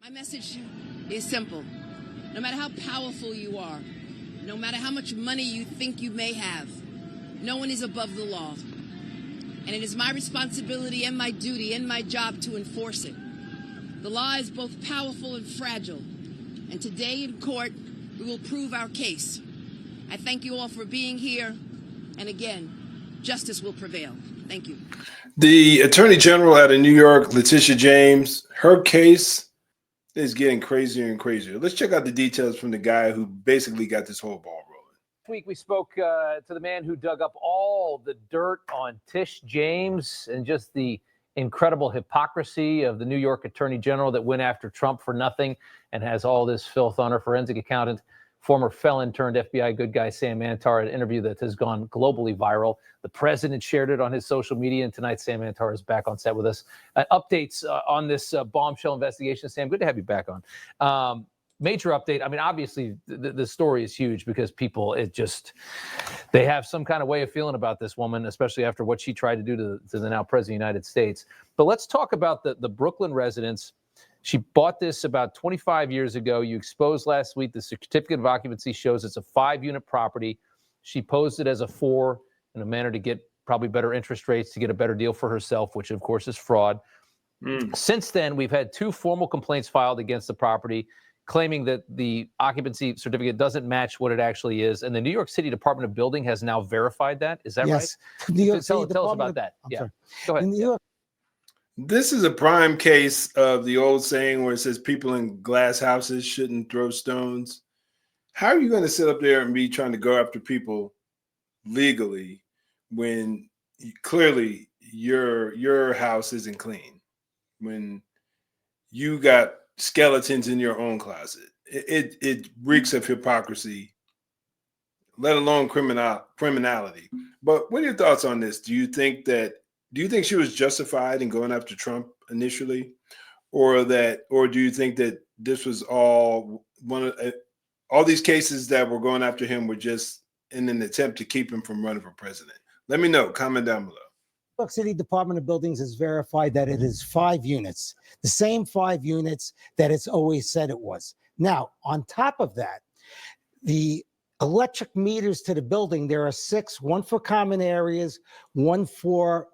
My message is simple. No matter how powerful you are, no matter how much money you think you may have, no one is above the law. And it is my responsibility and my duty and my job to enforce it. The law is both powerful and fragile. And today in court, we will prove our case. I thank you all for being here. And again, justice will prevail. Thank you. The Attorney General out of New York, Letitia James, her case is getting crazier and crazier. Let's check out the details from the guy who basically got this whole ball rolling. This week we spoke to the man who dug up all the dirt on Tish James and just the incredible hypocrisy of the New York Attorney General that went after Trump for nothing and has all this filth on her. Forensic accountant, former felon turned FBI good guy Sam Antar, an interview that has gone globally viral. The president shared it on his social media, and tonight Sam Antar is back on set with us. Updates on this bombshell investigation. Sam, good to have you back on. Major update. I mean, obviously, the story is huge because people, they have some kind of way of feeling about this woman, especially after what she tried to do to the now president of the United States. But let's talk about the Brooklyn residence. She bought this about 25 years ago. You exposed last week the certificate of occupancy shows it's a 5-unit property. She posed it as a 4 in a manner to get probably better interest rates, to get a better deal for herself, which of course is fraud. Since then, we've had 2 formal complaints filed against the property, claiming that the occupancy certificate doesn't match what it actually is. And the New York City Department of Building has now verified that. Is that right? New York tell City us about that. Sorry. Go ahead. In New York, This is a prime case of the old saying where it says people in glass houses shouldn't throw stones. How are you going to sit up there and be trying to go after people legally when clearly your house isn't clean, when you got skeletons in your own closet? It reeks of hypocrisy, let alone criminality. But what are your thoughts on this? Do you think she was justified in going after Trump initially, or do you think that this was all all these cases that were going after him were just in an attempt to keep him from running for president? Let me know. Comment down below. New York City Department of Buildings has verified that it is 5 units, the same 5 units that it's always said it was. Now, on top of that, the electric meters to the building, there are 6, 1 for common areas, one for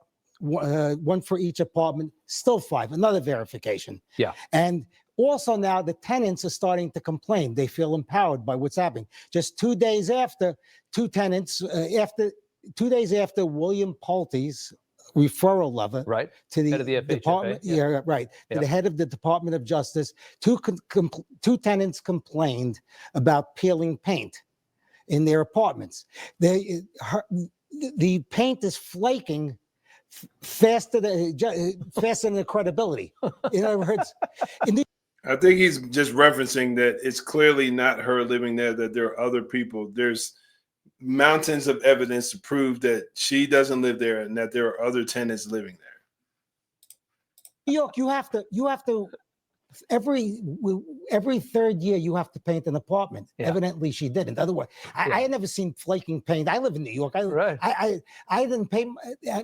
each apartment, still 5, another verification. Yeah. And also now the tenants are starting to complain. They feel empowered by what's happening. Just 2 days after, 2 days after William Pulte's referral letter to the, head of the department, to the head of the Department of Justice, 2 tenants complained about peeling paint in their apartments. The paint is flaking faster than the credibility. In other words, I think he's just referencing that it's clearly not her living there, that there are other people. There's mountains of evidence to prove that she doesn't live there and that there are other tenants living there. New York, you have to every 3rd year you have to paint an apartment. Evidently she didn't. Otherwise, I had never seen flaking paint. I live in New York. I didn't pay.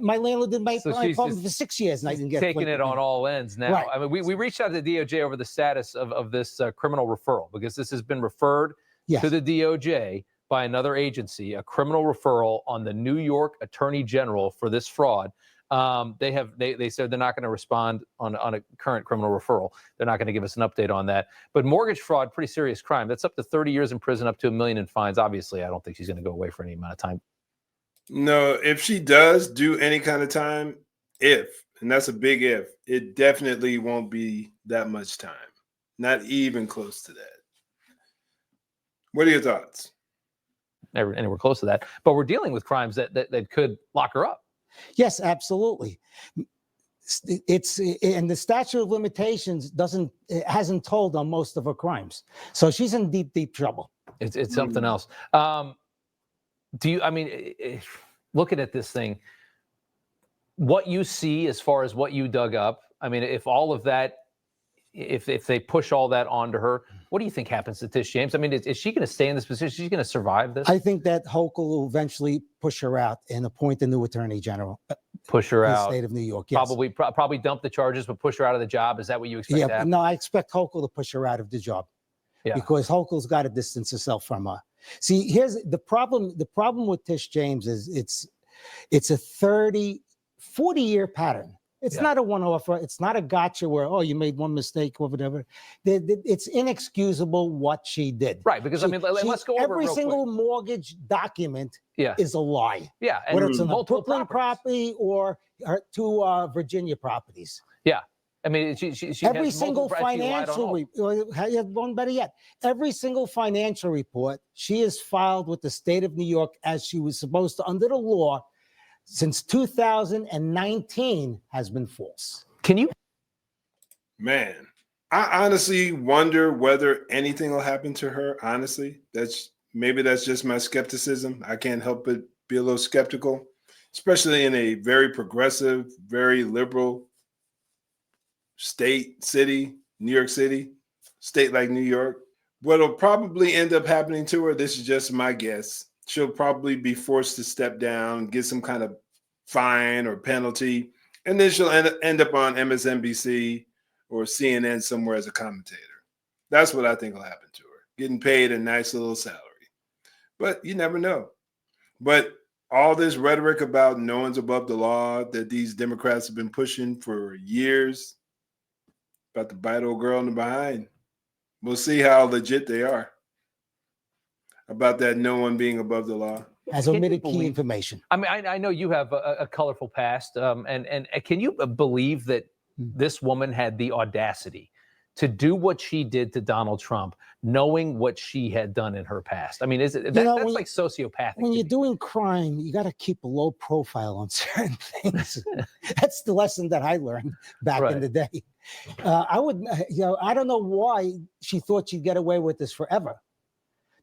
My landlord didn't pay my apartment for 6 years, and I didn't get taking it on all ends now. I mean, we reached out to the DOJ over the status of this criminal referral, because this has been referred to the DOJ by another agency, a criminal referral on the New York Attorney General for this fraud. They said they're not going to respond on a current criminal referral. They're not going to give us an update on that. But mortgage fraud, pretty serious crime. That's up to 30 years in prison, up to $1 million in fines. Obviously, I don't think she's going to go away for any amount of time. No, if she does do any kind of time, and that's a big if, it definitely won't be that much time. Not even close to that. What are your thoughts? Never anywhere close to that. But we're dealing with crimes that could lock her up. Yes, absolutely. And the statute of limitations hasn't told on most of her crimes, so she's in deep trouble. It's something else. Looking at this thing, what you see as far as what you dug up, I mean, if all of that, if they push all that onto her, what do you think happens to Tish James? I mean, is she going to stay in this position? She's going to survive this? I think that Hochul will eventually push her out and appoint a new attorney general. Push her in the out. state of New York. Yes. Probably dump the charges, but push her out of the job. Is that what you expect to Yeah, happen? no, I expect Hochul to push her out of the job. Yeah. Because Hochul's got to distance herself from her. See, here's the problem. The problem with Tish James is it's a 40-year pattern. It's Yeah. not a one-off. It's not a gotcha where, oh, you made one mistake or whatever. It's inexcusable what she did. Right, because let's go over every it real single quick. mortgage document Yeah. is a lie. Yeah, and Whether it's on the multiple Brooklyn properties. property or her two Virginia properties. Yeah. I mean, she Every has single multiple- she lied on all. one better yet, every single financial report she has filed with the state of New York as she was supposed to under the law since 2019 has been false. Can you? Man, I honestly wonder whether anything will happen to her. Honestly, that's just my skepticism. I can't help but be a little skeptical, especially in a very progressive, very liberal city, New York City, state like New York. What'll probably end up happening to her, this is just my guess, she'll probably be forced to step down, get some kind of fine or penalty, and then she'll end up on MSNBC or CNN somewhere as a commentator. That's what I think will happen to her, getting paid a nice little salary. But you never know. But all this rhetoric about no one's above the law that these Democrats have been pushing for years, about to bite old girl in the behind. We'll see how legit they are about that no one being above the law. Has omitted key information. I mean, I know you have a colorful past, and can you believe that this woman had the audacity to do what she did to Donald Trump, knowing what she had done in her past? I mean, that's like sociopathic. When you're doing crime, you got to keep a low profile on certain things. That's the lesson that I learned back in the day. I don't know why she thought she'd get away with this forever.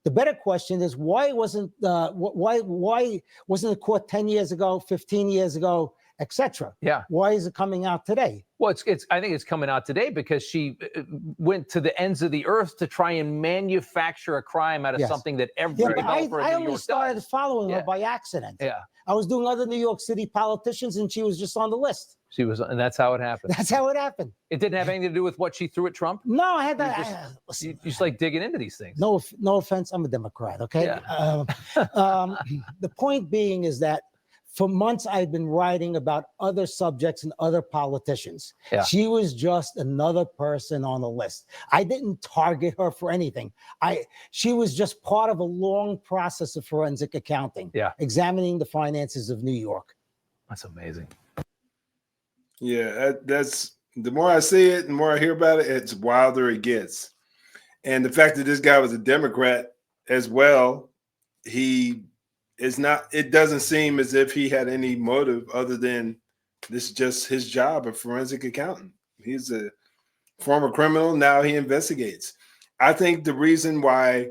The better question is why wasn't it caught 10 years ago, 15 years ago, etc.? Yeah. Why is it coming out today? Well, I think it's coming out today because she went to the ends of the earth to try and manufacture a crime out of something that every developer in New York does. I only started following her by accident. Yeah. I was doing other New York City politicians, and she was just on the list. She was, and that's how it happened. That's how it happened. It didn't have anything to do with what she threw at Trump? No, I had that. You just like digging into these things. No offense. I'm a Democrat, okay? Yeah. The point being is that for months, I've been writing about other subjects and other politicians. Yeah. She was just another person on the list. I didn't target her for anything. She was just part of a long process of forensic accounting, examining the finances of New York. That's amazing. Yeah, that's the more I see it, the more I hear about it, it's wilder it gets. And the fact that this guy was a Democrat as well, it doesn't seem as if he had any motive other than this is just his job, a forensic accountant. He's a former criminal. Now he investigates. I think the reason why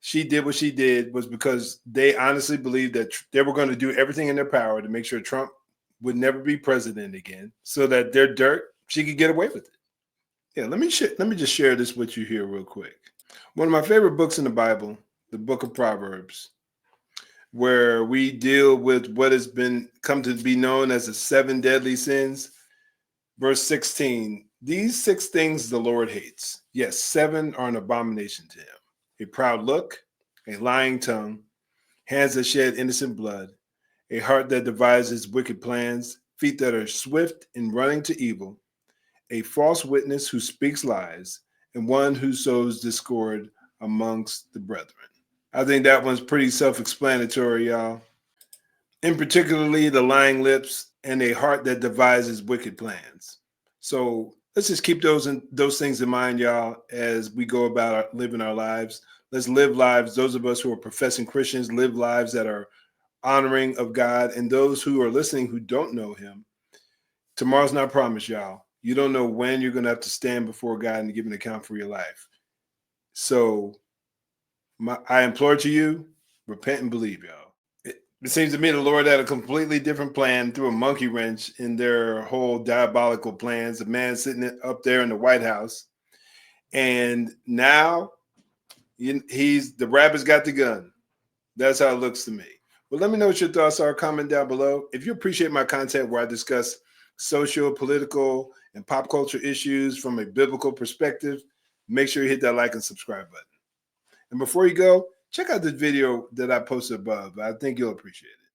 she did what she did was because they honestly believed that they were going to do everything in their power to make sure Trump would never be president again so that their dirt, she could get away with it. Yeah, let me just share this with you here real quick. One of my favorite books in the Bible, the book of Proverbs, where we deal with what has come to be known as the 7 deadly sins. Verse 16, these 6 things the Lord hates. Yes, 7 are an abomination to him. A proud look, a lying tongue, hands that shed innocent blood, a heart that devises wicked plans, feet that are swift in running to evil, a false witness who speaks lies, and one who sows discord amongst the brethren. I think that one's pretty self-explanatory, y'all. In particularly the lying lips and a heart that devises wicked plans. So let's just keep those things in mind, y'all, as we go about living our lives. Let's live lives. Those of us who are professing Christians live lives that are honoring of God, and those who are listening who don't know him. Tomorrow's not promised, y'all. You don't know when you're going to have to stand before God and give an account for your life. So I implore to you, repent and believe, y'all. It seems to me the Lord had a completely different plan, threw a monkey wrench in their whole diabolical plans. The man sitting up there in the White House, and now the rabbit's got the gun. That's how it looks to me. Well, let me know what your thoughts are. Comment down below. If you appreciate my content where I discuss social, political, and pop culture issues from a biblical perspective, make sure you hit that like and subscribe button. And before you go, check out this video that I posted above. I think you'll appreciate it.